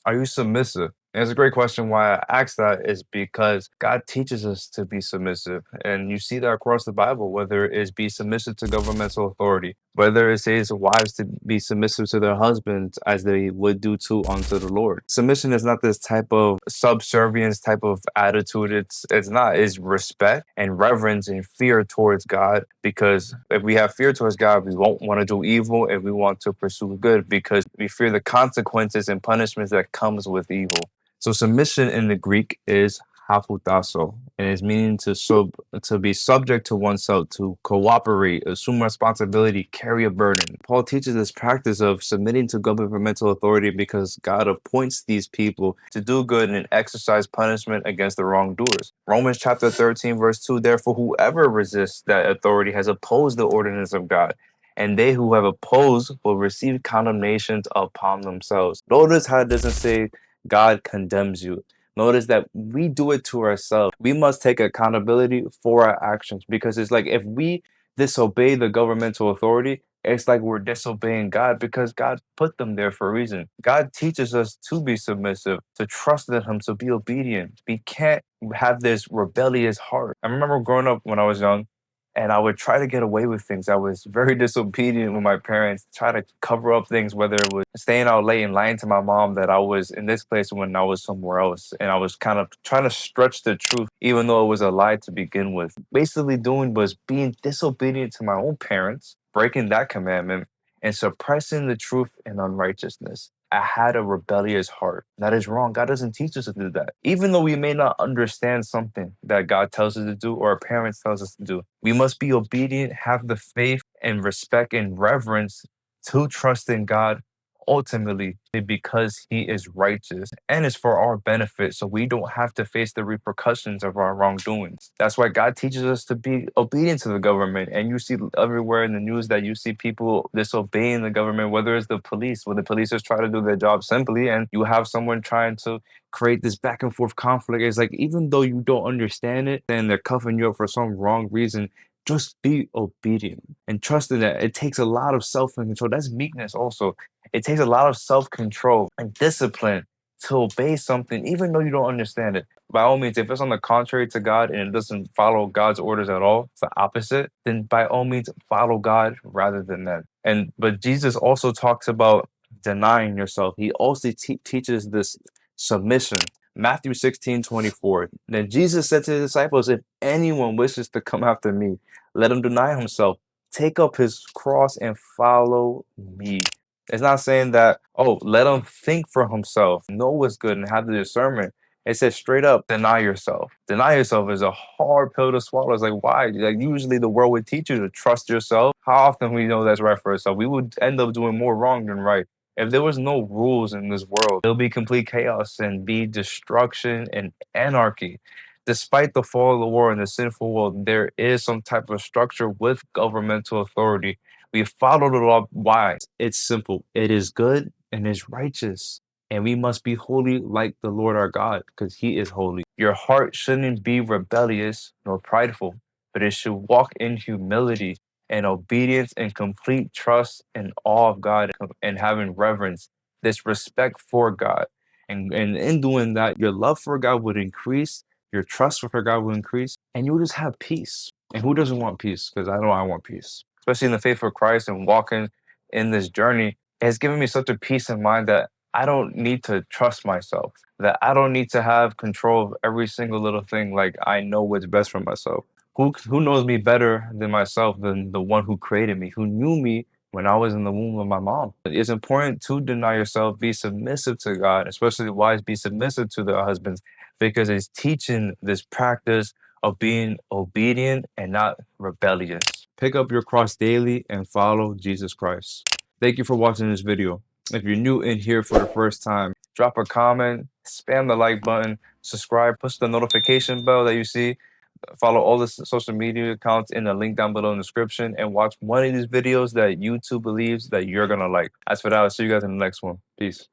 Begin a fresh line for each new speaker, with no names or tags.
Are you submissive? And it's a great question. Why I ask that is because God teaches us to be submissive. And you see that across the Bible, whether it is be submissive to governmental authority, whether it says wives to be submissive to their husbands as they would do to unto the Lord. Submission is not this type of subservience type of attitude. It's not. It's respect and reverence and fear towards God. Because if we have fear towards God, we won't want to do evil and we want to pursue good because we fear the consequences and punishments that comes with evil. So submission in the Greek is hapotasso, and it's meaning to be subject to oneself, to cooperate, assume responsibility, carry a burden. Paul teaches this practice of submitting to governmental authority because God appoints these people to do good and exercise punishment against the wrongdoers. Romans chapter 13, verse 2, therefore whoever resists that authority has opposed the ordinance of God. And they who have opposed will receive condemnations upon themselves. Notice how it doesn't say God condemns you. Notice that we do it to ourselves. We must take accountability for our actions because it's like if we disobey the governmental authority, it's like we're disobeying God because God put them there for a reason. God teaches us to be submissive, to trust in Him, to be obedient. We can't have this rebellious heart. I remember growing up when I was young, and I would try to get away with things. I was very disobedient with my parents, try to cover up things, whether it was staying out late and lying to my mom that I was in this place when I was somewhere else. And I was kind of trying to stretch the truth, even though it was a lie to begin with. Basically, doing was being disobedient to my own parents, breaking that commandment, and suppressing the truth in unrighteousness. I had a rebellious heart. That is wrong. God doesn't teach us to do that. Even though we may not understand something that God tells us to do or our parents tells us to do, we must be obedient, have the faith and respect and reverence to trust in God ultimately because He is righteous and it's for our benefit so we don't have to face the repercussions of our wrongdoings. That's why God teaches us to be obedient to the government. And you see everywhere in the news that you see people disobeying the government, whether it's the police, where the police just try to do their job simply, and you have someone trying to create this back and forth conflict. It's like even though you don't understand it and they're cuffing you up for some wrong reason, just be obedient and trust in that. It takes a lot of self-control. That's meekness also. It takes a lot of self-control and discipline to obey something, even though you don't understand it. By all means, if it's on the contrary to God and it doesn't follow God's orders at all, it's the opposite, then by all means follow God rather than that. And but Jesus also talks about denying yourself. He also teaches this submission. Matthew 16:24. Then Jesus said to the disciples, if anyone wishes to come after me, let him deny himself, take up his cross and follow me. It's not saying that, oh, let him think for himself, know what's good and have the discernment. It says straight up, deny yourself. Deny yourself is a hard pill to swallow. It's like, why? Like, usually the world would teach you to trust yourself. How often we know that's right for ourselves? We would end up doing more wrong than right. If there was no rules in this world, it'll be complete chaos and be destruction and anarchy. Despite the fall of the world and the sinful world, there is some type of structure with governmental authority. We follow the law. Why? It's simple. It is good and it's righteous. And we must be holy like the Lord our God, because He is holy. Your heart shouldn't be rebellious nor prideful, but it should walk in humility and obedience and complete trust and awe of God and having reverence, this respect for God. And in doing that, your love for God would increase, your trust for God will increase, and you'll just have peace. And who doesn't want peace? Because I know I want peace, especially in the faith of Christ and walking in this journey. It has given me such a peace of mind that I don't need to trust myself, that I don't need to have control of every single little thing. Like I know what's best for myself. Who knows me better than myself, than the one who created me, who knew me when I was in the womb of my mom? It's important to deny yourself, be submissive to God, especially wives, be submissive to their husbands, because it's teaching this practice of being obedient and not rebellious. Pick up your cross daily and follow Jesus Christ. Thank you for watching this video. If you're new in here for the first time, drop a comment, spam the like button, subscribe, push the notification bell that you see. Follow all the social media accounts in the link down below in the description and watch one of these videos that YouTube believes that you're going to like. As for that, I'll see you guys in the next one. Peace.